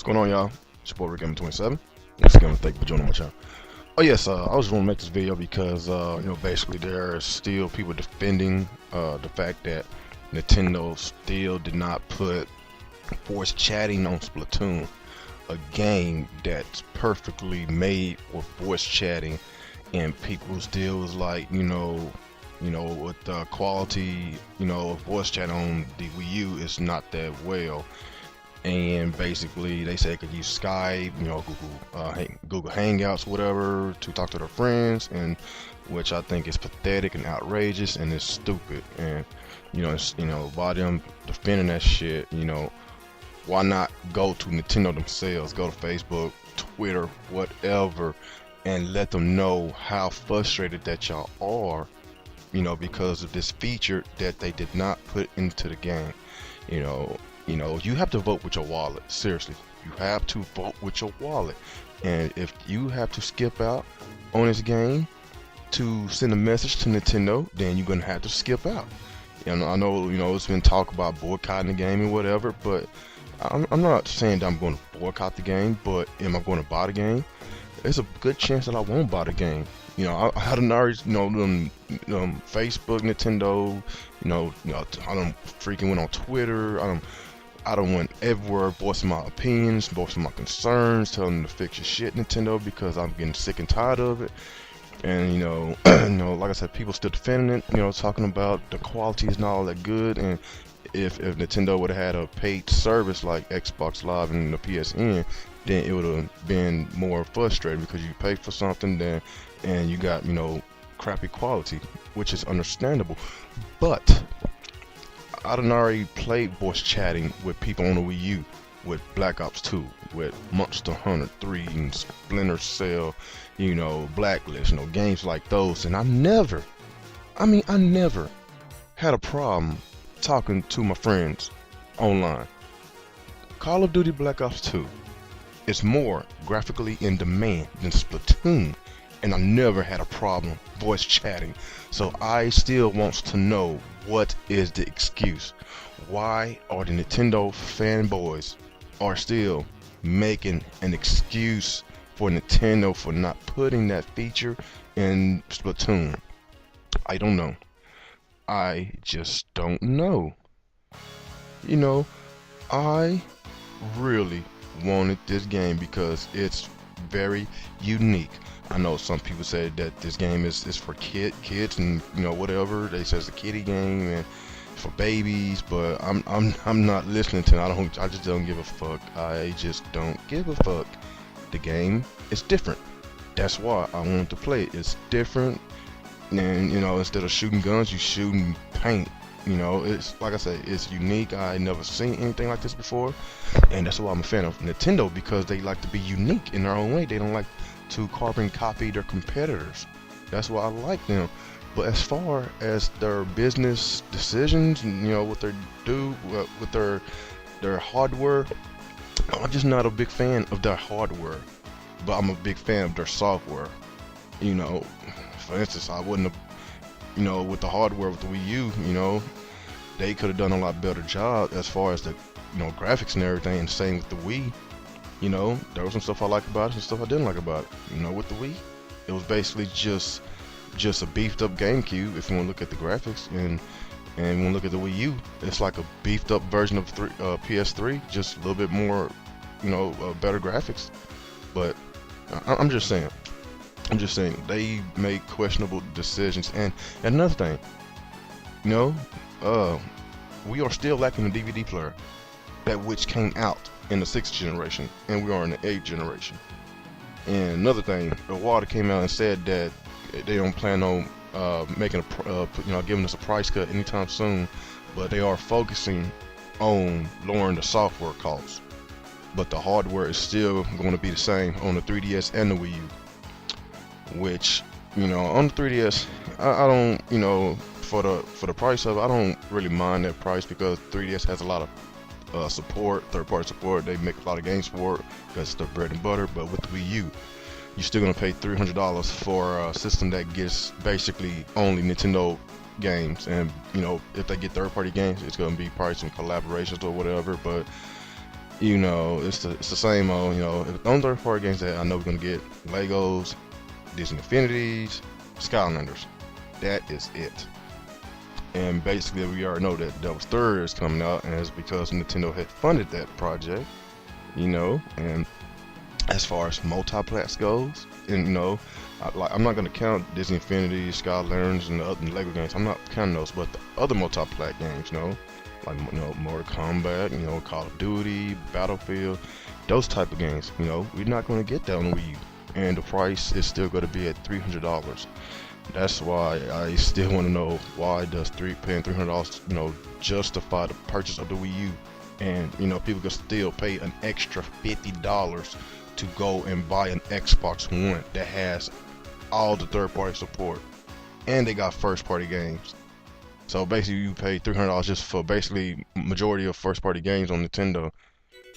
Going on, y'all? It's your boy Rick 27. Once again, thank you for joining my channel. Oh yes, I was going to make this video because basically there are still people defending the fact that Nintendo still did not put voice chatting on Splatoon, a game that's perfectly made for voice chatting, and people still was like, with the quality, of voice chat on the Wii U is not that well. And basically they say they could use Skype, Google Hangouts, whatever, to talk to their friends, and which I think is pathetic and outrageous and it's stupid. And by them defending that shit, why not go to Nintendo themselves, go to Facebook, Twitter, whatever, and let them know how frustrated that y'all are, because of this feature that they did not put into the game. You have to vote with your wallet. Seriously, you have to vote with your wallet. And if you have to skip out on this game to send a message to Nintendo, then you're gonna have to skip out. And I know, it's been talk about boycotting the game and whatever, but I'm not saying that I'm going to boycott the game. But am I going to buy the game? There's a good chance that I won't buy the game. I had an already, Facebook, Nintendo, I done freaking went on Twitter. I done went everywhere, voicing my opinions, voicing my concerns, telling them to fix your shit, Nintendo, because I'm getting sick and tired of it. And like I said, people still defending it, talking about the quality is not all that good. And if Nintendo would have had a paid service like Xbox Live and the PSN, then it would have been more frustrating, because you pay for something then and you got crappy quality, which is understandable. But I done already played voice chatting with people on the Wii U, with Black Ops 2, with Monster Hunter 3, and Splinter Cell, Blacklist, games like those, and I never had a problem talking to my friends online. Call of Duty Black Ops 2 is more graphically in demand than Splatoon, and I never had a problem voice chatting. So I still wants to know, what is the excuse? Why are the Nintendo fanboys are still making an excuse for Nintendo for not putting that feature in Splatoon? I don't know. I just don't know. I really wanted this game because it's very unique. I know some people say that this game is for kids and whatever. They say it's a kiddie game and for babies, but I'm not listening to it. I just don't give a fuck. I just don't give a fuck. The game is different. That's why I wanted to play it. It's different, and instead of shooting guns, you shooting paint. It's like I said, it's unique. I never seen anything like this before, and that's why I'm a fan of Nintendo, because they like to be unique in their own way. They don't like to carbon copy their competitors. That's why I like them. But as far as their business decisions, what they do with their hardware, I'm just not a big fan of their hardware, but I'm a big fan of their software. For instance, I wouldn't have, with the hardware with the Wii U, they could have done a lot better job as far as the, graphics and everything. And same with the Wii. There was some stuff I liked about it, some stuff I didn't like about it. With the Wii, it was basically just a beefed up GameCube. If you want to look at the graphics, and when you look at the Wii U, it's like a beefed up version of PS3, just a little bit more, better graphics. But I'm just saying they make questionable decisions. And another thing, we are still lacking a DVD player, that which came out in the 6th generation, and we are in the 8th generation. And another thing, Iwata came out and said that they don't plan on making giving us a price cut anytime soon, but they are focusing on lowering the software costs. But the hardware is still going to be the same on the 3DS and the Wii U. Which, on the 3DS, I don't, for the price of it, I don't really mind that price, because 3DS has a lot of support, third-party support. They make a lot of games for it because it's their bread and butter. But with the Wii U, you're still gonna pay $300 for a system that gets basically only Nintendo games. And if they get third-party games, it's gonna be probably some collaborations or whatever. But You know, it's the same old. You know, the only third-party games that I know we're gonna get: Legos, Disney Infinities, Skylanders. That is it. And basically, we already know that Devil's Third is coming out, and it's because Nintendo had funded that project. You know, and as far as multiplex goes, and you know, I'm not gonna count Disney Infinity, Skylanders, and the other Lego games. I'm not counting those, but the other multiplex games, you know, like Mortal Kombat, you know, Call of Duty, Battlefield, those type of games. You know, we're not gonna get that on Wii U, and the price is still gonna be at $300. That's why I still want to know, why does paying $300, you know, justify the purchase of the Wii U? And you know, people can still pay an extra $50 to go and buy an Xbox One that has all the third-party support, and they got first-party games. So basically, you pay $300 just for basically majority of first-party games on Nintendo.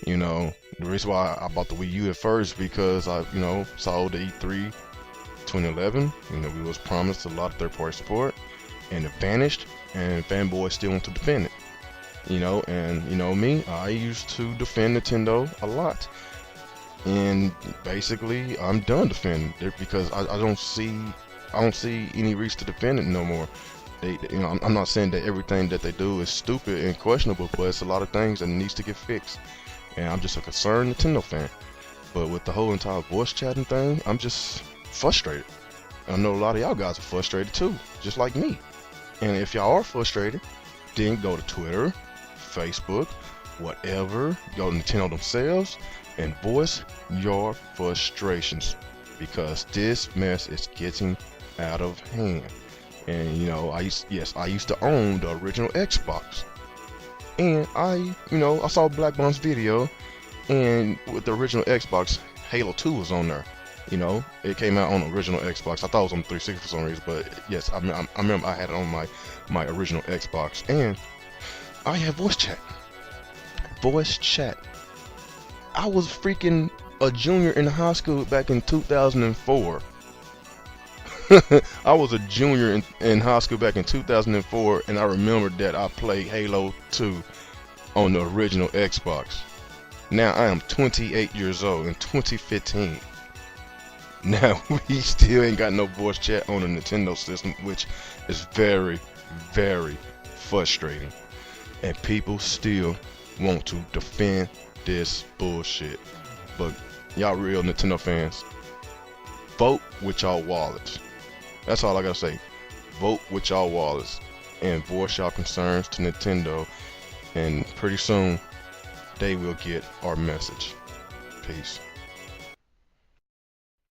You know, the reason why I bought the Wii U at first, because I, you know, saw the E3 2011. You know, we was promised a lot of third-party support, and it vanished, and Fanboys still want to defend it. You know, and you know me, I used to defend Nintendo a lot. And basically, I'm done defending it because I don't see any reason to defend it no more. You know, I'm not saying that everything that they do is stupid and questionable, but it's a lot of things that needs to get fixed. And I'm just a concerned Nintendo fan. But with the whole entire voice chatting thing, I'm just frustrated. And I know a lot of y'all guys are frustrated too, just like me. And if y'all are frustrated, then go to Twitter, Facebook, whatever, go to Nintendo themselves, and voice your frustrations, because this mess is getting out of hand. And you know, I used to own the original Xbox, and I saw Black Bomb's video, and with the original Xbox, Halo 2 was on there. You know, it came out on the original Xbox. I thought it was on 360 for some reason, but yes, I remember I had it on my original Xbox, and I had voice chat. Voice chat. I was freaking a junior in high school back in 2004. I was a junior in high school back in 2004, and I remember that I played Halo 2 on the original Xbox. Now I am 28 years old in 2015. Now we still ain't got no voice chat on the Nintendo system, which is very, very frustrating. And people still want to defend this bullshit. But y'all real Nintendo fans, vote with y'all wallets. That's all I gotta say. Vote with y'all wallets and voice y'all concerns to Nintendo, and pretty soon they will get our message. Peace.